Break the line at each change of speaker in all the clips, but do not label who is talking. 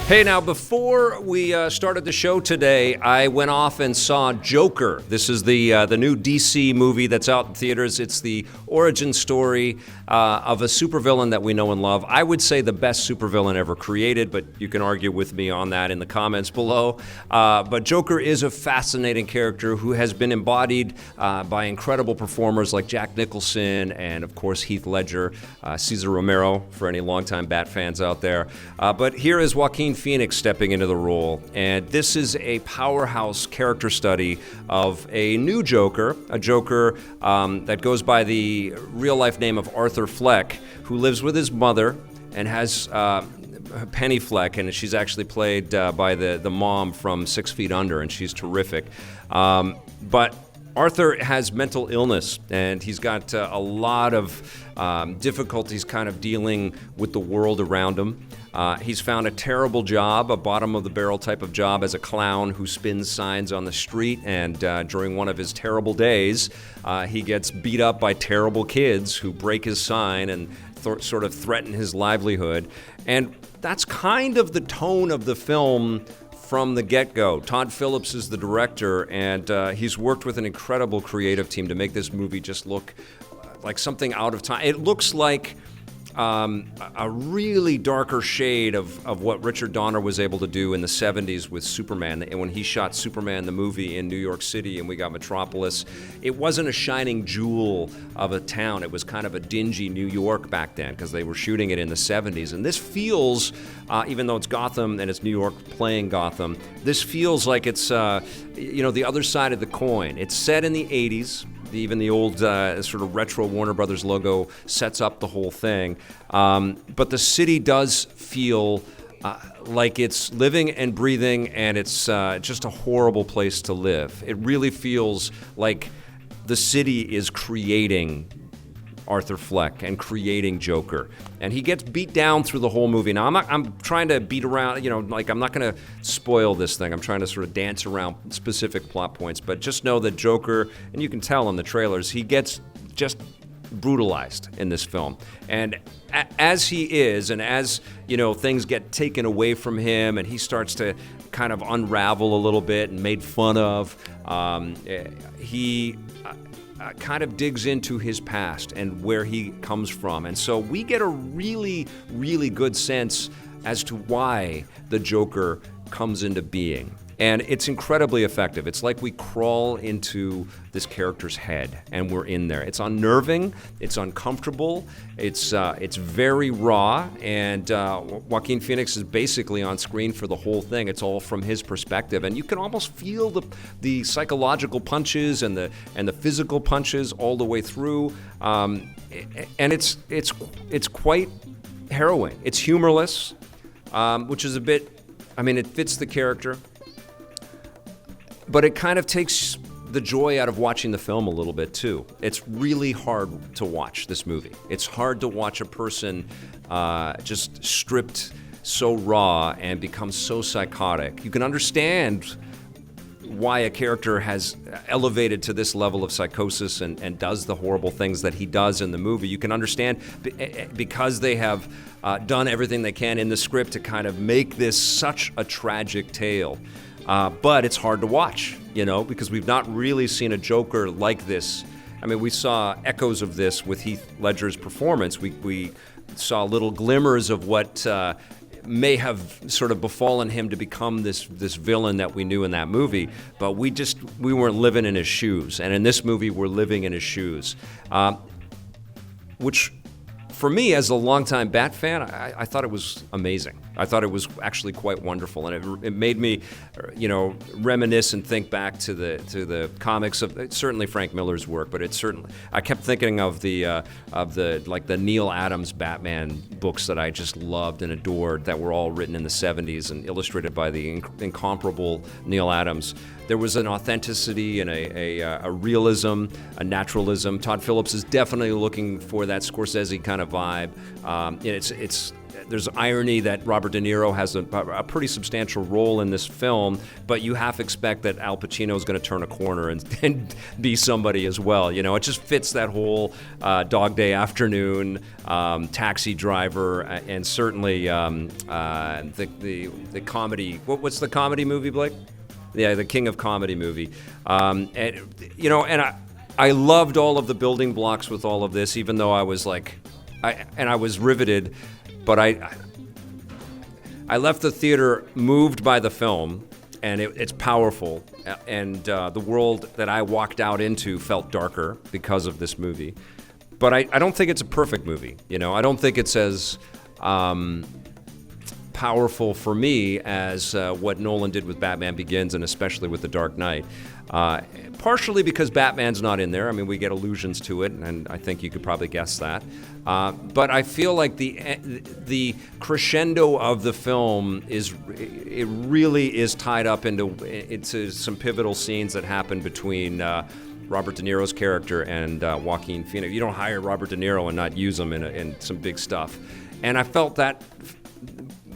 Hey, now, before we started the show today, I went off and saw Joker. This is the new DC movie that's out in theaters. It's the origin story of a supervillain that we know and love. I would say the best supervillain ever created, but you can argue with me on that in the comments below. But Joker is a fascinating character who has been embodied by incredible performers like Jack Nicholson and, of course, Heath Ledger, Cesar Romero, for any longtime Bat fans out there. But here is Joaquin Phoenix stepping into the role, and this is a powerhouse character study of a new Joker, a Joker that goes by the real-life name of Arthur Fleck, who lives with his mother and has Penny Fleck, and she's actually played by the mom from 6 Feet Under, and she's terrific. But Arthur has mental illness, and he's got a lot of difficulties kind of dealing with the world around him. He's found a terrible job, a bottom-of-the-barrel type of job as a clown who spins signs on the street, and during one of his terrible days, he gets beat up by terrible kids who break his sign and sort of threaten his livelihood. And that's kind of the tone of the film from the get-go. Todd Phillips is the director, and he's worked with an incredible creative team to make this movie just look like something out of time. It looks like a really darker shade of what Richard Donner was able to do in the 70s with Superman. And when he shot Superman, the movie, in New York City, and we got Metropolis, it wasn't a shining jewel of a town. It was kind of a dingy New York back then because they were shooting it in the 70s. And this feels, even though it's Gotham and it's New York playing Gotham, this feels like it's, the other side of the coin. It's set in the 80s. Even the old sort of retro Warner Brothers logo sets up the whole thing. But the city does feel like it's living and breathing, and it's just a horrible place to live. It really feels like the city is creating Arthur Fleck and creating Joker. And he gets beat down through the whole movie. Now, I'm trying to beat around, I'm not going to spoil this thing. I'm trying to sort of dance around specific plot points. But just know that Joker, and you can tell in the trailers, he gets just brutalized in this film. And as he is, and as, things get taken away from him, and he starts to kind of unravel a little bit and made fun of, he kind of digs into his past and where he comes from. And so we get a really, really good sense as to why the Joker comes into being. And it's incredibly effective. It's like we crawl into this character's head and we're in there. It's unnerving, it's uncomfortable, it's very raw, and Joaquin Phoenix is basically on screen for the whole thing. It's all from his perspective, and you can almost feel the psychological punches and the physical punches all the way through. And it's quite harrowing. It's humorless, which is a bit, it fits the character. But it kind of takes the joy out of watching the film a little bit, too. It's really hard to watch this movie. It's hard to watch a person just stripped so raw and become so psychotic. You can understand why a character has elevated to this level of psychosis and does the horrible things that he does in the movie. You can understand because they have done everything they can in the script to kind of make this such a tragic tale. But it's hard to watch, because we've not really seen a Joker like this. We saw echoes of this with Heath Ledger's performance. We saw little glimmers of what may have sort of befallen him to become this villain that we knew in that movie. But we weren't living in his shoes. And in this movie, we're living in his shoes, which, for me, as a longtime Bat fan, I thought it was amazing. I thought it was actually quite wonderful, and it made me, reminisce and think back to the comics of certainly Frank Miller's work. But I kept thinking of the Neil Adams Batman books that I just loved and adored, that were all written in the 70s and illustrated by the incomparable Neil Adams. There was an authenticity and a realism, a naturalism. Todd Phillips is definitely looking for that Scorsese kind of of vibe. There's irony that Robert De Niro has a pretty substantial role in this film, but you half expect that Al Pacino is going to turn a corner and be somebody as well. You know, it just fits that whole Dog Day Afternoon, Taxi Driver, and certainly the comedy. What's the comedy movie, Blake? Yeah, the King of Comedy movie. I loved all of the building blocks with all of this, even though I was I was riveted. But I left the theater moved by the film, and it's powerful. And the world that I walked out into felt darker because of this movie. But I don't think it's a perfect movie. You know, I don't think it's as powerful for me as what Nolan did with Batman Begins, and especially with The Dark Knight. Partially because Batman's not in there. I mean, we get allusions to it, and I think you could probably guess that. But I feel like the crescendo of the film really is tied up into some pivotal scenes that happen between Robert De Niro's character and Joaquin Phoenix. You don't hire Robert De Niro and not use him in some big stuff. And I felt that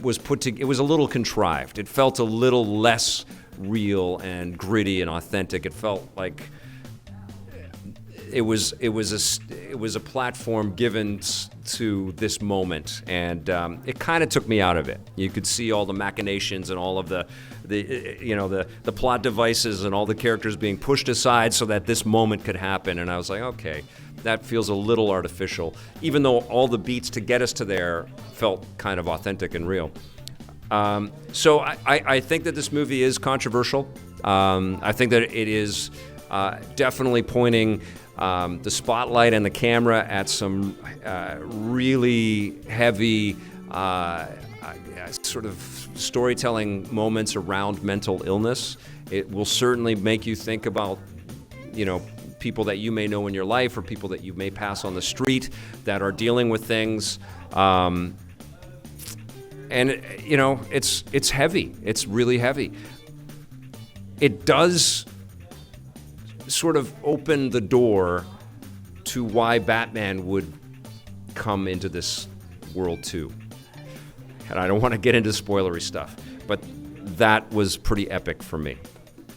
it was a little contrived. It felt a little less real and gritty and authentic. It felt like it was a platform given to this moment, and it kind of took me out of it. You could see all the machinations and all of the plot devices and all the characters being pushed aside so that this moment could happen. And I was like, okay, that feels a little artificial, even though all the beats to get us to there felt kind of authentic and real. So I think that this movie is controversial. I think that it is definitely pointing the spotlight and the camera at some really heavy sort of storytelling moments around mental illness. It will certainly make you think about, people that you may know in your life or people that you may pass on the street that are dealing with things. And it's heavy. It's really heavy. It does sort of open the door to why Batman would come into this world too. And I don't want to get into spoilery stuff, but that was pretty epic for me,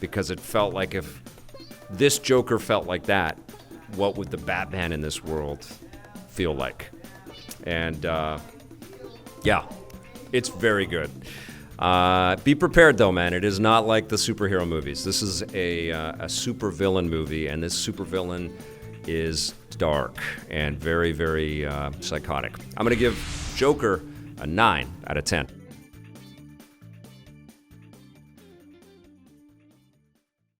because it felt like if this Joker felt like that, what would the Batman in this world feel like? And yeah, it's very good. Be prepared though, man. It is not like the superhero movies. This is a supervillain movie, and this supervillain is dark and very, very psychotic. I'm going to give Joker a 9 out of 10.